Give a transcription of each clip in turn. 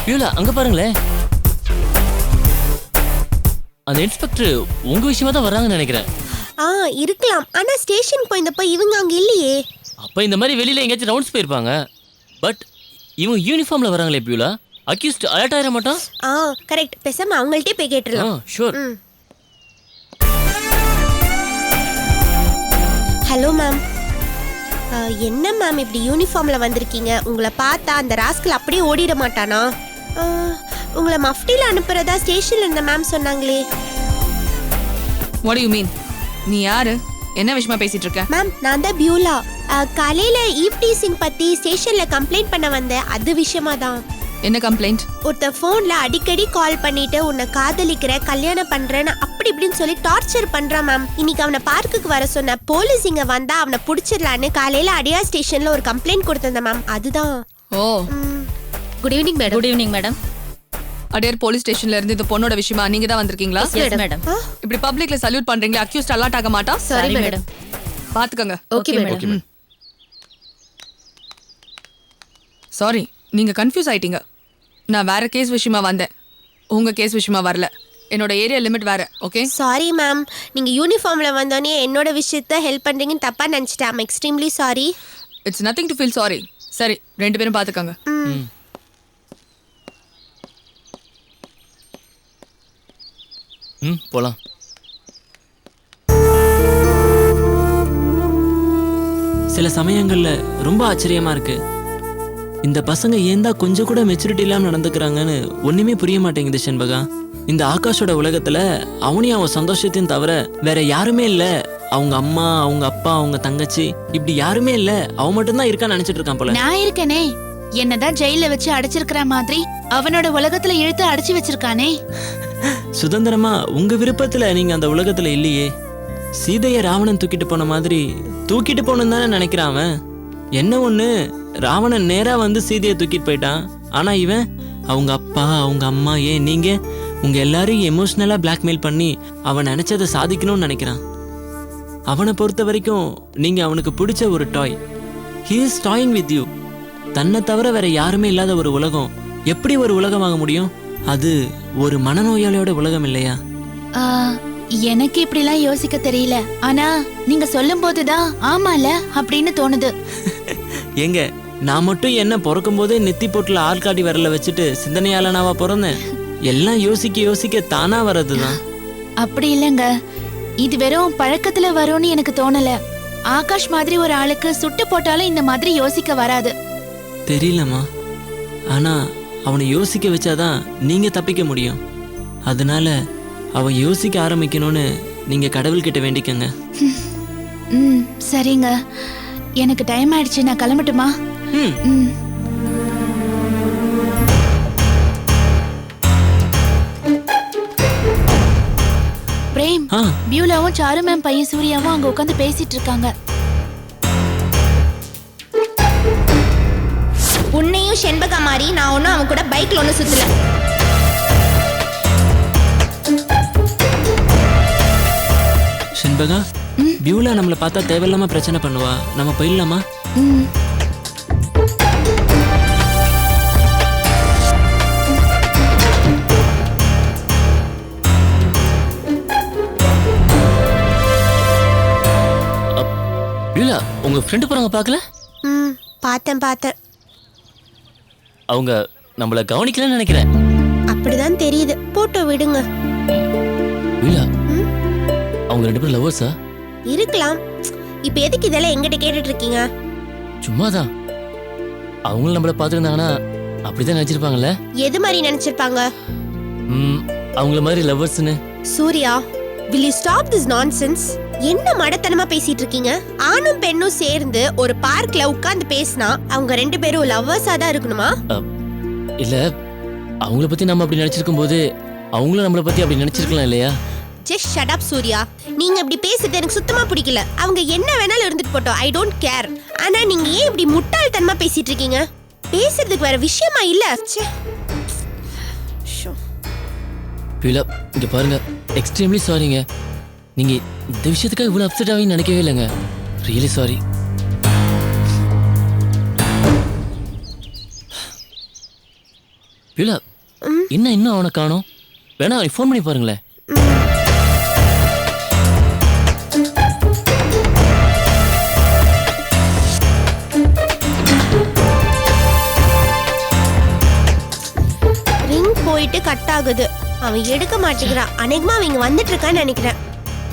Beulah அங்க பாருங்களேன். அந்த இன்ஸ்பெக்டர் உங்க விஷயமா தான் வர்றாங்கன்னு நினைக்கிறேன். இருக்கலாம். ஆனா ஸ்டேஷன் போயிருந்தப்ப இவங்க அங்க இல்லையே. அப்ப இந்த மாதிரி வெளியில எங்கேயாச்சும் ரவுண்ட்ஸ் போயிருப்பாங்க. பட் இவங்க யூனிஃபார்ம்ல வராங்களே பியூலா, அக்யூஸ்ட் அலர்ட் ஆயிட மாட்டான்? கரெக்ட். பேசாம அவங்கள்ட்டே போய் கேட்டுடலாம். ஷூர். Hello ma'am. என்ன மேம் இப்படி யூனிஃபார்ம்ல வந்திருக்கீங்க? உங்களை பார்த்தா அந்த ராஸ்கல் அப்படியே ஓடிட மாட்டானா? உங்களை மஃப்டில அனுப்புறதா ஸ்டேஷன்ல இருந்த மேம் சொன்னாங்களே. What do you mean? நீ யாரு? என்ன விஷயமா பேசிட்டு இருக்க? மேம் நான் தான் பியூலா. காலையில ஈவ் டீசிங் பத்தி ஸ்டேஷன்ல கம்ப்ளைண்ட் பண்ண வந்தேன். அது விஷயமா தான். என்ன கம்ப்ளைண்ட்? ஒருத்தர் ஃபோன்ல அடிக்கடி கால் பண்ணிட்டு உன்னை காதலிக்கிற, கல்யாணம் பண்றேன்னு அப்படி இப்படின்னு சொல்லி டார்ச்சர் பண்றான் மேம். இன்னைக்கு அவனை பார்க்குக்கு வர சொன்ன. போலீஸ் இங்க வந்தா அவனை புடிச்சிடலான்னு காலையில அடியார் ஸ்டேஷன்ல ஒரு கம்ப்ளைண்ட் கொடுத்திருந்தேன் மேம். அதுதான். Good evening madam. Good evening madam. Adyar police ஸ்டேஷன்ல இருந்து இந்த பொண்ணோட விஷயமா நீங்க தான் வந்திருக்கீங்களா? Yes madam. இப்படி பப்ளிக்ல சல்யூட் பண்றீங்களா? அக்யூஸ்ட் அலர்ட் ஆக மாட்டா? Sorry madam. பாத்துக்கங்க. Okay madam. சாரி, நீங்க கன்ஃபியூஸ் ஆயிட்டீங்க. நான் வேற கேஸ் விஷயமா வந்தேன், உங்க கேஸ் விஷயமா வரல. என்னோட ஏரியா லிமிட் வேற. Okay sorry ma'am. நீங்க யூனிஃபார்ம்ல வந்தோனே என்னோட விஷயத்த ஹெல்ப் பண்றீங்கன்னு தப்பா நினைச்சிட்டேன். I'm extremely sorry. It's nothing to feel sorry. சரி, ரெண்டு பேரும் பாத்துக்கங்க. போலாம். சில சமயங்கள்ல ரொம்ப ஆச்சரியமா இருக்கு. இந்த பசங்க ஏந்தா கொஞ்சம் கூட மெச்சூரிட்டி இல்லாம நடந்துக்கிறாங்கன்னு ஒண்ணுமே புரிய மாட்டேங்குது செண்பகா. இந்த ஆகாஷோட உலகத்துல அவனையும் அவன் சந்தோஷத்தையும் தவிர வேற யாருமே இல்ல. அவங்க அம்மா, அவங்க அப்பா, அவங்க தங்கச்சி, இப்படி யாருமே இல்ல. அவன் மட்டும்தான் இருக்கான்னு நினைச்சிட்டு இருக்கான் போல. நான் இருக்கனே. என்னதான் ஜெயில வச்சு அடைச்சிருக்கிற மாதிரி அவனோட உலகத்துல இழுத்து அடைச்சு வச்சிருக்கானே. சுதந்திரமா உங்க விருப்பத்துல நீங்க அந்த உலகத்துல இல்லையே. சீதைய ராவணன் தூக்கிட்டு போன மாதிரி தூக்கிட்டு போனு தானே நினைக்கிறான் அவன். என்ன ஒண்ணு, ராவணன் நேரா வந்து சீதையை தூக்கிட்டு போயிட்டான். ஆனா இவன் அவங்க அப்பா, அவங்க அம்மா, ஏன் நீங்க உங்க எல்லாரையும் எமோஷனலா பிளாக்மெயில் பண்ணி அவன் நினைச்சதை சாதிக்கணும்னு நினைக்கிறான். அவனை பொறுத்த வரைக்கும் நீங்க அவனுக்கு பிடிச்ச ஒரு toy. He is toying with you. தன்னை தவிர வேற யாருமே இல்லாத ஒரு உலகம் எப்படி ஒரு உலகமாக முடியும்? அது ஒரு மனநோயாளியோட உலகம் இல்லையா? எனக்கு இப்படிலாம் யோசிக்க தெரியல. ஆனா நீங்க சொல்லும் போதுதான் ஆமால அப்படின்னு தோணுது. எங்க நான் மட்டும் என்ன பிறக்கும் போதே நெத்தி போட்டுல ஆள்காட்டி வரல வச்சுட்டு சிந்தனையாளனாவா பிறந்தேன்? எல்லாம் யோசிக்க யோசிக்க தானா வர்றதுதான். அப்படி இல்லைங்க, இது வெறும் பழக்கத்துல வரும்னு எனக்கு தோணல. ஆகாஷ் மாதிரி ஒரு ஆளுக்கு சுட்டு போட்டாலும் இந்த மாதிரி யோசிக்க வராது. தெரியலம்மா, ஆனா அவனை யோசிக்க வச்சாதான் நீங்க தப்பிக்க முடியும். அதனால அவன் யோசிக்க ஆரம்பிக்கணும்னு நீங்க கடவுள்கிட்ட வேண்டிக்கங்க. சரிங்க, எனக்கு டைம் ஆயிடுச்சு, நான் கிளம்பட்டுமா? பிரேம், பியூலாவும் சாரு மேம் பையன் சூர்யாவும் அங்க உட்காந்து பேசிட்டு இருக்காங்க. உன்னையும் செண்பகா மாதிரி நான் ஒன்னும் அவன் கூட பைக்ல ஒன்னும் சுத்தல. செண்பகா, பியூலா நம்மளை பார்த்தா தேவையில்லாம பிரச்சனை பண்ணுவா. நம்ம போயிடலாமா? பியூலா, உங்க ஃப்ரெண்டு போறாங்க பார்க்கல? பார்த்தேன். அவங்க நம்மள கவனிக்கலன்னு நினைக்கிறேன். அப்படிதான் தெரியுது. போட்டோ விடுங்க. பியூலா, அவங்க ரெண்டு பேரும் லவ்வர்ஸா? இருக்கலாம். இப்ப எதுக்கு இதெல்லாம் எங்கிட்ட கேட்டுட்டு இருக்கீங்க? சும்மாதான். அவங்களும் நம்மள பாத்துக்கிட்டாங்கன்னா அப்படிதான் நினைச்சிருப்பாங்கல்ல. எது மாதிரி நினைச்சிருப்பாங்க? அவங்கள மாதிரி லவ்வர்ஸ்னு. Surya, will you stop this nonsense? என்ன மடத்தனமா பேசிட்டு இருக்கீங்க? ஆணும் பெண்ணும் சேர்ந்து ஒரு பார்க்ல உட்கார்ந்து பேசினா அவங்க ரெண்டு பேரும் லவ்வர்ஸா தான் இருக்கணுமா? இல்ல, அவங்கள பத்தி நம்ம அப்படி நினைச்சிருக்கும் போது அவங்களும் நம்மள பத்தி அப்படி நினைச்சிருக்கலாம் இல்லையா? Just shut up Surya. நீங்க இப்படி பேசிட்டு எனக்கு சுத்தமா பிடிக்கல. அவங்க என்ன வேணாலும் இருந்துட்டு போட்டோம், ஐ டோன்ட் கேர். ஆனா நீங்க ஏன் இப்படி முட்டாள்தனமா பேசிட்டு இருக்கீங்க? பேசுறதுக்கு வேற விஷயமா இல்ல. பியூலா, இங்க பாருங்க, எக்ஸ்ட்ரீம்லி சாரிங்க. நீங்க இந்த விஷயத்துக்காக இவ்வளவு அப்செட் ஆவீங்கன்னு நினைக்கவே இல்லைங்க. Really sorry. பியூலா இன்னும் அவனை காணோம். வேணா அவனை ஃபோன் பண்ணி பாருங்களேன். ரிங் போயிட்டு கட் ஆகுது. அவன் எடுக்க மாட்டேங்கிறான். அநேகமா அவங்க வந்துட்டு இருக்கான்னு நினைக்கிறேன்.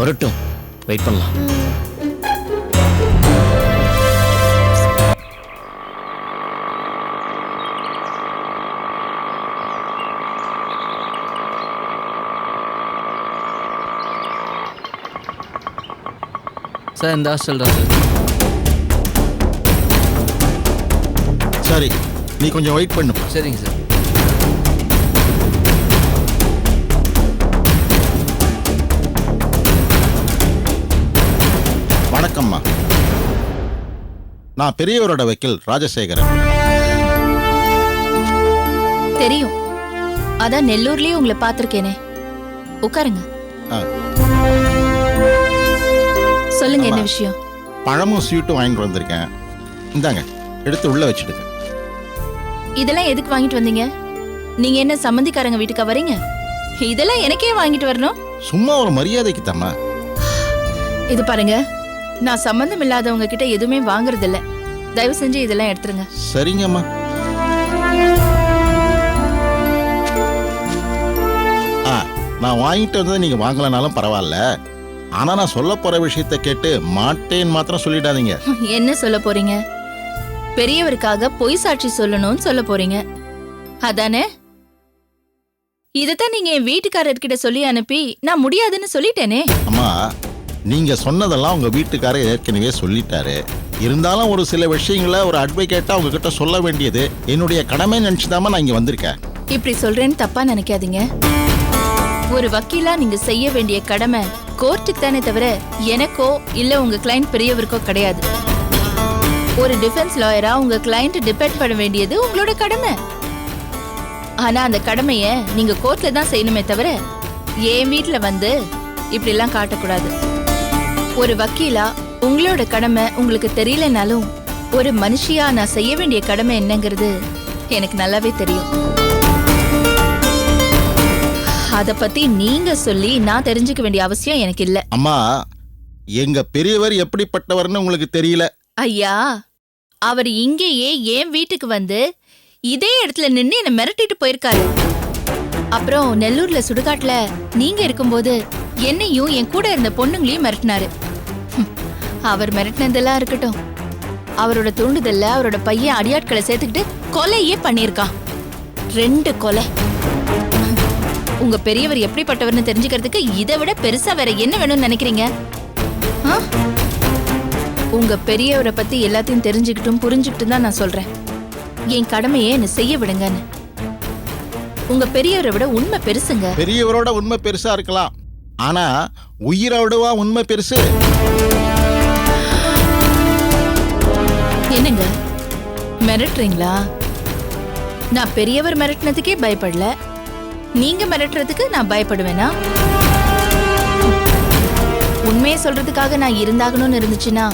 வரட்டும், வெயிட் பண்ணலாம். சார் இந்த ஹாஸ்டல் தான் சார். சரி, நீ கொஞ்சம் வெயிட் பண்ணு. சரிங்க சார். வணக்கம்மா, நான் பெரியவரோட வக்கீல் ராஜசேகரன். தெரியும், அதான் நெல்லூர்லயே உங்களை பார்த்திருக்கேனே. உட்காருங்க. ஆ, சொல்லுங்க, என்ன விஷயம்? பழமும் ஸ்வீட்டும் வாங்கிட்டு வந்திருக்கேன். இந்தாங்க, எடுத்து உள்ள வச்சுடுங்க. இதெல்லாம் எதுக்கு வாங்கிட்டு வந்தீங்க? நீங்க என்ன சம்மந்திக்காரங்க வீட்டுக்கா வரீங்க? இதெல்லாம் எனக்கே வாங்கிட்டு வரணும்? சும்மா ஒரு மரியாதைக்கு தாம்மா. இது பாருங்க, நான் சம்பந்தம் இல்லாதவங்க கிட்ட எதுவுமே வாங்குறது இல்ல. தயவு செஞ்சு இதெல்லாம் எடுத்துருங்க. சரிங்கம்மா. ஆ, நான் வாங்கிட்டு வந்ததை நீங்க வாங்கலனாலும் பரவாயில்ல. ஆனா நான் சொல்ல போற விஷயத்தை கேட்டு மாட்டேன்னு மாத்திரம் சொல்லிடாதீங்க. என்ன சொல்ல போறீங்க? பெரியவருக்காக பொய் சாட்சி சொல்லணும்னு சொல்ல போறீங்க, அதானே? இதத்தான் நீங்க என் வீட்டுக்காரர்கிட்ட சொல்லி அனுப்பி நான் முடியாதுன்னு சொல்லிட்டேனே. அம்மா, நீங்க சொன்னதெல்லாம் உங்க வீட்டுக்காரர் ஏற்கனவே சொல்லிட்டாரு. இருந்தாலும் ஒரு சில விஷயங்களை ஒரு அட்வொகேட்டா உங்ககிட்ட சொல்ல வேண்டியது என்னுடைய கடமை நினைச்சுதாம நான் இங்க வந்திருக்கேன். இப்படி சொல்றேன்னு தப்பா நினைக்காதீங்க. ஒரு வக்கீலா நீங்க செய்ய வேண்டிய கடமை கோர்ட்டுக்கு தானே தவிர எனக்கோ இல்ல உங்க கிளைண்ட் பெரியவருக்கோ கிடையாது. ஒரு டிஃபென்ஸ் லாயரா உங்க கிளைண்ட் டிபெண்ட் பண்ண வேண்டியது உங்களோட கடமை. ஆனா அந்த கடமைய நீங்க கோர்ட்ல தான் செய்யணுமே தவிர என் வீட்டுல வந்து இப்படி எல்லாம் காட்டக்கூடாது. ஒரு வக்கீலா உங்களோட கடமை உங்களுக்கு தெரியலனாலும் ஒரு மனுஷியா நான் செய்ய வேண்டிய கடமை என்னங்கிறது எனக்கு நல்லாவே தெரியும். அத பத்தி நீங்க சொல்லி நான் தெரிஞ்சுக்க வேண்டிய அவசியம் எனக்கு இல்ல. அம்மா, எங்க பெரியவர் எப்படிப்பட்டவர்னு உங்களுக்கு தெரியல. ஐயா, அவர் இங்கேயே என் வீட்டுக்கு வந்து இதே இடத்துல நின்னு என்ன மிரட்டிட்டு போயிருக்காரு. அப்புறம் நெல்லூர்ல சுடுகாட்டுல நீங்க இருக்கும்போது என்னையும் என் கூட இருந்த பொண்ணுங்களையும் மிரட்டினாரு. அவர் மிரட்டினதெல்லாம் இருக்கட்டும், அவரோட தூண்டுதல்ல அவரோட பையன் அடியாட்களை சேர்த்துக்கிட்டு கொலையே பண்ணியிருக்கான். 2 கொலை. உங்க பெரியவர் எப்படிப்பட்டவர்னு தெரிஞ்சுக்கிறதுக்கு இதை விட பெருசா வேற என்ன வேணும்னு நினைக்கிறீங்க? உங்க பெரியவரை பத்தி எல்லாத்தையும் தெரிஞ்சுக்கிட்டும் புரிஞ்சுக்கிட்டும் தான் நான் சொல்றேன். என் கடமையை என்ன செய்ய விடுங்கன்னு. உங்க பெரியவரை விட உண்மை பெருசுங்க. பெரியவரோட உண்மை பெருசா இருக்கலாம், ஆனா உயிரோடவா உண்மை பெருசு? என்னங்க மிரட்டுறீங்களா? நான் பெரியவர் மிரட்டினதுக்கே பயப்படல, நீங்க மிரட்டுறதுக்கு நான் பயப்படுவேனா? உண்மையை சொல்றதுக்காக நான் இருந்தாகணும்னு இருந்துச்சுன்னா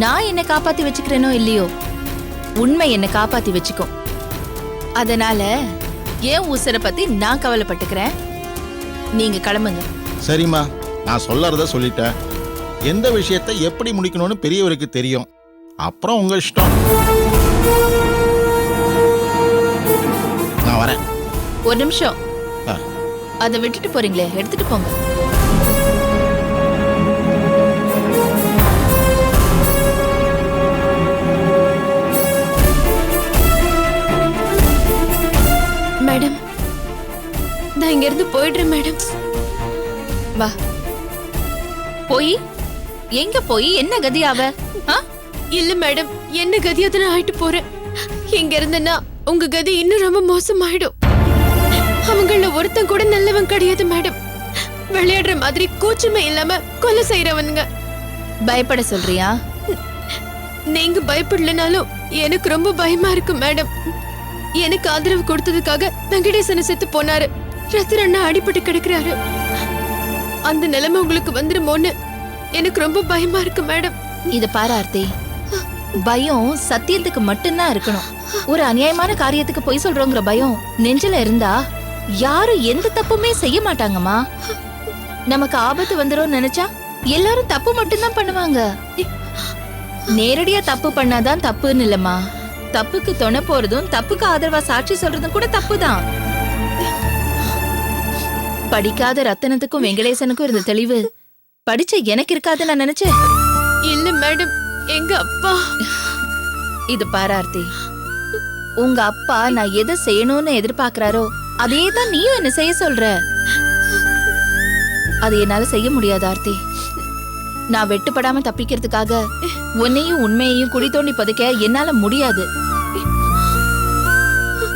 நான் என்ன காப்பாத்தி வச்சுக்கிறேனோ இல்லையோ, உண்மை என்ன காப்பாத்தி வச்சுக்கும். அதனால ஏன் உசுரை பத்தி நான் கவலைப்பட்டுக்கிறேன். நீங்க கிளம்புங்க. சரிம்மா, நான் சொல்லறத சொல்லிட்டேன். எந்த விஷயத்தை எப்படி முடிக்கணும்னு பெரியவருக்கு தெரியும். அப்புறம் உங்க இஷ்டம். நான் வரேன். ஒரு நிமிஷம். ஆ. அதை விட்டுட்டு போறீங்களே, எடுத்துட்டு போங்க. மேடம், நான் இங்க இருந்து போயிடுறேன் மேடம். வா. போய் எங்க போய் என்ன கதியாவ? இல்ல மேடம், என்ன கதியாவது நான் ஆயிட்டு போறேன். இங்க இருந்தேன்னா உங்க கதி இன்னும் ரொம்ப மோசமாயிடும். அவங்கள ஒருத்தன் கூட நல்லவன் கிடையாது மேடம். விளையாடுற மாதிரி கூச்சமே இல்லாம கொலை செய்யறவனுங்க. பயப்பட சொல்றியா? நீங்க பயப்படலனாலும் எனக்கு ரொம்ப பயமா இருக்கு மேடம். எனக்கு ஆதரவு கொடுத்ததுக்காக வெங்கடேசனை செத்து போனாரு. ரத்திர அண்ணா அடிபட்டு கிடக்குறாரு. அந்த நிலைமை உங்களுக்கு வந்துருமோன்னு எனக்கு ரொம்ப பயமா இருக்கு மேடம். இத பாரு ஆர்த்தி, பயம் சத்தியத்துக்கு மட்டும்தான் இருக்கணும். ஒரு அநியாயமான காரியத்துக்கு பொய் சொல்றோங்கிற பயம் நெஞ்சில இருந்தா யாரும் எந்த தப்புமே செய்ய மாட்டாங்கம்மா. நமக்கு ஆபத்து வந்துரும் நினைச்சா எல்லாரும் தப்பு மட்டும்தான் பண்ணுவாங்க. நேரடியா தப்பு பண்ணாதான் தப்புன்னு இல்லம்மா, தப்புக்கு துணை போறதும் தப்புக்கு ஆதரவா சாட்சி சொல்றதும் கூட தப்புதான். படிக்காத ரத்தனத்துக்கும் வெங்கடேசனுக்கும் இருந்த தெளிவு படிச்ச எனக்கு இருக்காது நான் நினைச்சேன். இல்ல மேடம், எங்க அப்பா. இது பாரார்த்தி, உங்க அப்பா நான் எதை செய்யணும்னு எதிர்பார்க்கறாரோ அதே தான் நீயும் என்ன செய்ய சொல்ற. அது என்னால செய்ய முடியாது ஆர்த்தி. நான் வெட்டுப்படாம தப்பிக்கிறதுக்காக உன்னையும் உண்மையையும் குடி தோண்டி புதைக்க என்னால முடியாது.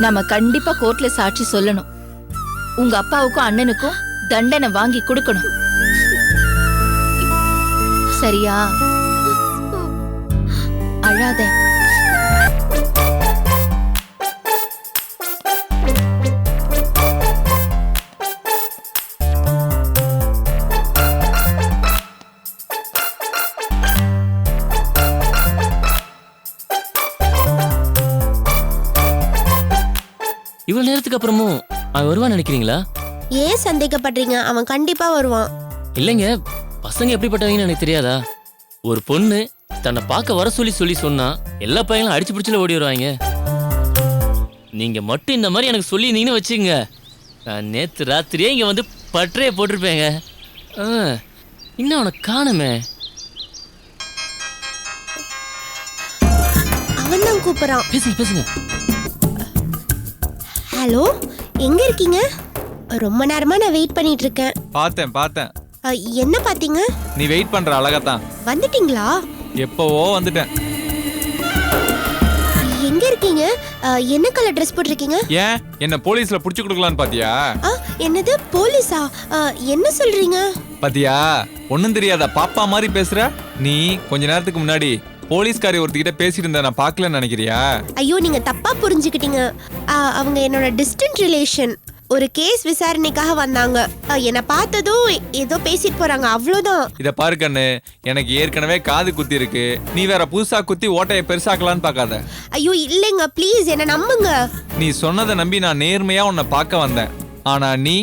நம்ம கண்டிப்பா கோர்ட்ல சாட்சி சொல்லணும். உங்க அப்பாவுக்கும் அண்ணனுக்கும் தண்டனை வாங்கி கொடுக்கணும். சரியா? அழாத. இவ்வளவு நேரத்துக்கு அப்புறமும் அவன் வருவான்னு நினைக்கிறீங்களா? ஏன் சந்தேகப்படுறீங்க? அவன் கண்டிப்பா வருவான். இல்லைங்க, பசங்க எப்படிப்பட்டவங்கன்னு எனக்கு தெரியாதா? ஒரு பொண்ணு தன்னை பார்க்க வர சொல்லி சொன்னா எல்லா பையங்களும் அடிச்சு பிடிச்சல ஓடி வருவாங்க. நீங்க மட்டும் இந்த மாதிரி எனக்கு சொல்லியிருந்தீங்கன்னு வச்சுக்கோங்க, நான் நேற்று ராத்திரியே இங்க வந்து பற்றைய போட்டிருப்பேங்க. இன்னும் அவனை காணுமே. அவன் தான் கூப்பிடுறான். பேசுங்க பேசுங்க. ஹலோ, எங்க இருக்கீங்க? ரொம்ப நேரமா நான் வெயிட் பண்ணிட்டு இருக்கேன். பார்த்தேன். என்ன பாத்தீங்க? நீ வெயிட் பண்ற அழகத்தான். வந்துட்டீங்களா? எப்பவோ வந்துட்டேன். எங்க இருக்கீங்க? என்ன கலர் ட்ரெஸ் போட்டிருக்கீங்க? ஏன் என்ன போலீஸ்ல புடிச்சு கொடுக்கலான்னு பாத்தியா? என்னது போலீஸா? என்ன சொல்றீங்க? பாத்தியா, ஒண்ணும் தெரியாத பாப்பா மாதிரி பேசுற. நீ கொஞ்ச நேரத்துக்கு முன்னாடி போலீஸ்காரி ஒருத்திக்கிட்ட பேசிட்டு இருந்த நான் பாக்கலன்னு நினைக்கிறியா? ஐயோ, நீங்க தப்பா புரிஞ்சுக்கிட்டீங்க. அவங்க என்னோட டிஸ்டன்ட் ரிலேஷன். ஒரு கேஸ் விசாரணைக்காக வந்தாங்க. என்ன பார்த்ததும் ஏதோ பேசிட்டு போறாங்க, அவ்வளவுதான். இத பாரு கண்ணு, எனக்கு ஏற்கனவே காது குத்தி இருக்கு. நீ வேற புதுசா குத்தி ஓட்டையை பெருசாக்கலான்னு பாக்காத. ஐயோ இல்லைங்க, ப்ளீஸ் என்ன நம்புங்க. நீ சொன்னதை நம்பி நான் நேர்மையா உன்னை பார்க்க வந்தேன். ஆனா நீ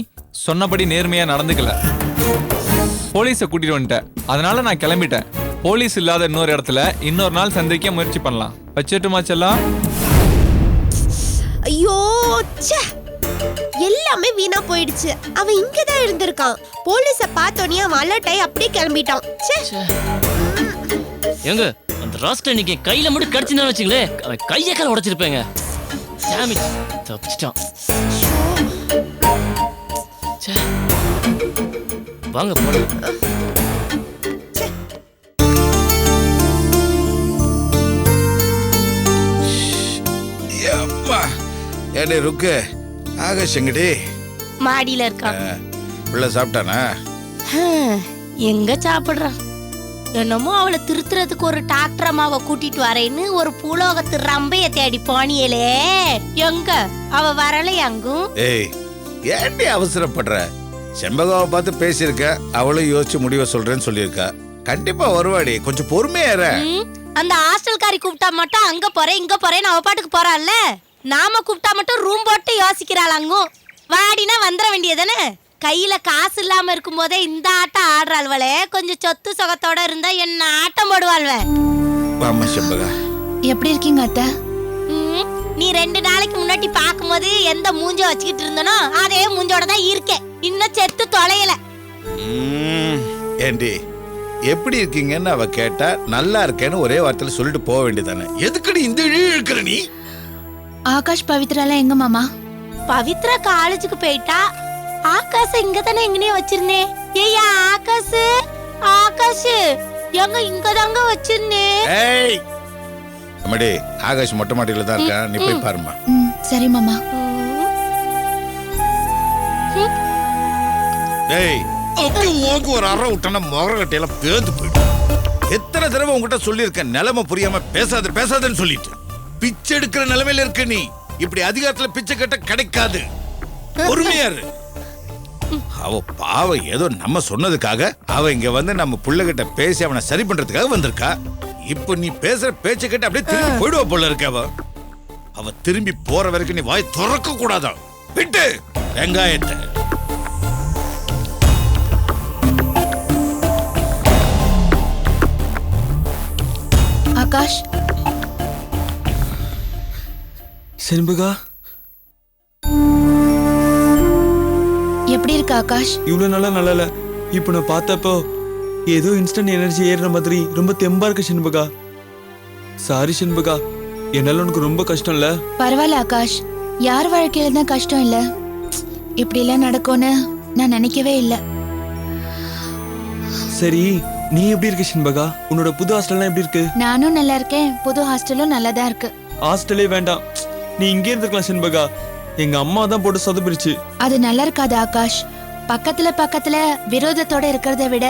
சொன்னபடி நேர்மையா நடந்துக்கல. போலீஸை கூட்டிட்டு வந்துட்ட, அதனால நான் கிளம்பிட்டேன். போலீஸ் இல்லாத இன்னொரு இடத்துல இன்னொரு நாள் சந்திக்க முயற்சி பண்ணலாம். வச்சுட்டுமா செல்லம்? ஐயோ ச்சே, எல்லாமே வீணா போயிடுச்சு. அவன் இங்கதான் இருந்திருக்கான். போலீஸ பார்த்தோன்னே அவன் அலர்ட் ஆகி அப்படியே கிளம்பிட்டான். எங்க அந்த ராஸ்கல் இன்னைக்கு கையில மட்டும் கடிச்சுன்னு வச்சுங்களே, அவன் கையை கால உடைச்சிருப்பேங்க. தப்பிச்சிட்டான். வாங்க போடு. ஏடே ருக்கு, ஆகாஷ் எங்கடி? மாடியில இருக்கான். பிள்ளை சாப்பிட்டானா? எங்க சாப்பிடுறான்? என்னமோ அவளை திருத்துறதுக்கு ஒரு டாக்டர் அம்மாவை கூட்டிட்டு வரேன்னு ஒரு பூலோகத்து ரம்பைய தேடி போனியலே, எங்க அவ வரலையாங்கும்? ஏய், ஏன்டி அவசரப்படுற? செம்பகாவை பார்த்து பேசியிருக்க, அவளும் யோசிச்சு முடிவை சொல்றேன்னு சொல்லியிருக்கா. கண்டிப்பா வருவாடி, கொஞ்சம் பொறுமையா இரு. அந்த ஹாஸ்டல்காரி கூப்பிட்டா மட்டும் அங்க போறேன் இங்க போறேன்னு அவ பாட்டுக்கு போறாள்ல, நாம கூப்பிட்டா மட்டும் ரூம் போட்டு யோசிக்கிறாளாங்கும். வாடினா வந்துட வேண்டியதானே? கையில காசு இல்லாம இருக்கும் போதே இந்த ஆட்டம் ஆடுறாள்வளே, கொஞ்சம் சொத்து சொகத்தோட இருந்தா என்ன ஆட்டம் போடுவாள்வ. வாமா செம்பகா. எப்படி இருக்கீங்க அத்தை? நீ 2 நாளைக்கு முன்னாடி பாக்கும்போது எந்த மூஞ்ச வச்சுக்கிட்டு இருந்தனோ அதே மூஞ்சோட தான் இருக்கேன். இன்னும் செத்து தொலையல. ஏண்டி எப்படி இருக்கீங்கன்னு அவ கேட்டா நல்லா இருக்கேன்னு ஒரே வார்த்தையில சொல்லிட்டு போக வேண்டியதானே? எதுக்கடி இந்த இழுக்கிற நீ? ஆகாஷ் பவித்ராலாம் எங்க மாமா? பவித்ரா காலேஜுக்கு போயிட்டா. ஆகாஷ் இங்க தானே எங்கனே வச்சிருந்தேன். ஏய்யா ஆகாஷ், ஆகாஷ் எங்க இங்க தாங்க வச்சிருந்தேன். ஏய் அம்மாடி, ஆகாஷ் மொட்டை மாடியில தான் இருக்கான், நீ போய் பாருமா. சரி மாமா. டேய், உனக்கு ஒரு அறை விட்டனா முகரக்கட்டையில பேந்து போயிட்டு. எத்தனை தடவை உங்ககிட்ட சொல்லியிருக்கேன், நிலைமை புரியாம பேசாதன்னு சொல்லிட்டு. பிச்சை எடுக்கிற நிலைமையில இருக்க நீ. இப்படி அதிகாரத்துல பிச்சை கட்ட கிடைக்காது. பொறுமையாரு. அவ பாவம் ஏதோ நம்ம சொன்னதுக்காக அவ இங்க வந்து நம்ம புள்ளகிட்ட பேசி அவனை சரி பண்றதுக்காக வந்திருக்கா. இப்ப நீ பேசுற பேச்ச கேட்டு அப்படியே திரும்பி போயிடுவா போல இருக்க அவ திரும்பி போற வரைக்கும் நீ வாய் திறக்க கூடாதா? விட்டு வெங்காயத்தை. ஆகாஷ், செண்பகா, எப்படி இருக்க ஆகாஷ்? இவ்வளவு நாளா நல்லா இல்ல. இப்போ நான் பார்த்தப்போ ஏதோ இன்ஸ்டன்ட் எனர்ஜி ஏறுற மாதிரி ரொம்ப தெம்பா இருக்கு செண்பகா. சாரி செண்பகா, என்னால உனக்கு ரொம்ப கஷ்டம் இல்ல? பரவாயில்ல ஆகாஷ், யார் வாழ்க்கையில தான் கஷ்டம் இல்ல. இப்படி எல்லாம் நடக்கும்னு நான் நினைக்கவே இல்ல. சரி, நீ எப்படி இருக்க செண்பகா? உன்னோட புது ஹாஸ்டல்லாம் எப்படி இருக்கு? நானும் நல்லா இருக்கேன், புது ஹாஸ்டலும் நல்லா தான் இருக்கு. ஹாஸ்டலே வேண்டாம், நீ இங்கே இருந்துக்கலாம் செண்பகா. எங்க அம்மா தான் போட்டு சொதப்பிருச்சு. அது நல்லா இருக்காது ஆகாஷ். பக்கத்துல விரோதத்தோட இருக்கிறத விட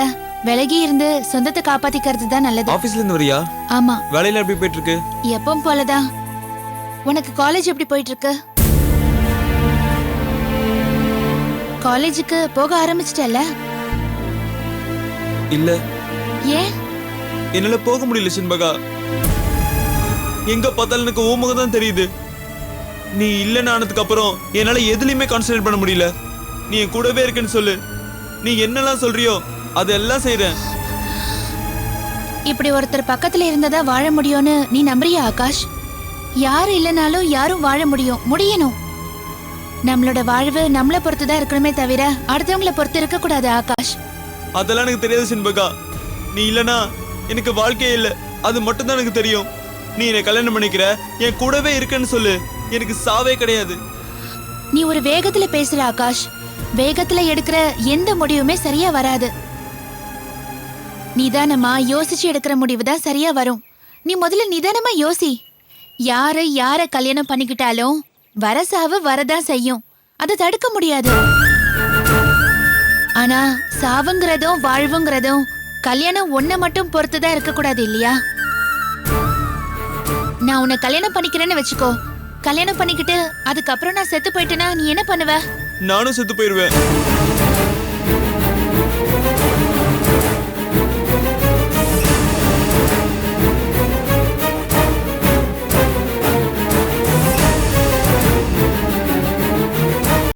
விலகி இருந்து சொந்தத்தை காப்பாத்திக்கிறது தான் நல்லது. ஆபீஸ்ல இருந்து வரியா? ஆமா. வேலையில எப்படி போயிட்டு இருக்கு? எப்பவும் போலதான். உனக்கு காலேஜ் எப்படி போயிட்டு இருக்கு? காலேஜுக்கு போக ஆரம்பிச்சிட்டல? இல்ல. ஏன்? என்னால போக முடியல செண்பகா. எங்க பார்த்தாலும் எனக்கு ஓ முகம் தான் தெரியுது. நீ இல்லைன்னு ஆனதுக்கு அப்புறம் என்னால எதுலயுமே கான்சென்ட்ரேட் பண்ண முடியல. நீ என் கூடவே இருக்கேன்னு சொல்லு. நீ என்னெல்லாம் சொல்றியோ அதெல்லாம் செய்றேன். இப்படி ஒருத்தர் பக்கத்துல இருந்ததா வாழ முடியும்னு நீ நம்புறியா ஆகாஷ்? யாரு இல்லைனாலும் யாரும் வாழ முடியணும். நம்மளோட வாழ்வு நம்மளை பொறுத்துதான் இருக்கணுமே தவிர அடுத்தவங்களை பொறுத்து இருக்க கூடாது ஆகாஷ். அதெல்லாம் எனக்கு தெரியாது செண்பகா. நீ இல்லனா எனக்கு வாழ்க்கையே இல்லை, அது மட்டும் தான் எனக்கு தெரியும். நீ என்னை கல்யாணம் பண்ணிக்கிற, என் கூடவே இருக்கேன்னு சொல்லு, எனக்கு சாவே கிடையாது. நீ ஒரு வேகத்துல பேசுற ஆகாஷ். வேகத்துல எடுக்கிற எந்த முடிவுமே சரியா வராது. நிதானமா யோசிச்சு எடுக்கிற முடிவு தான் சரியா வரும். நீ முதல்ல நிதானமா யோசி. யார கல்யாணம் பண்ணிக்கிட்டாலும் வர சாவு வரதான் செய்யும், அதை தடுக்க முடியாது. ஆனா சாவுங்கிறதும் வாழ்வுங்கிறதும் கல்யாணம் ஒன்ன மட்டும் பொறுத்துதான் இருக்க கூடாது இல்லையா? நான் உன்னை கல்யாணம் பண்ணிக்கிறேன்னு வச்சுக்கோ. கல்யாணம் பண்ணிக்கிட்டு அதுக்கப்புறம் நான் செத்து போயிட்டேன்னா நீ என்ன பண்ணுவ? நானும் செத்து போயிருவேன்.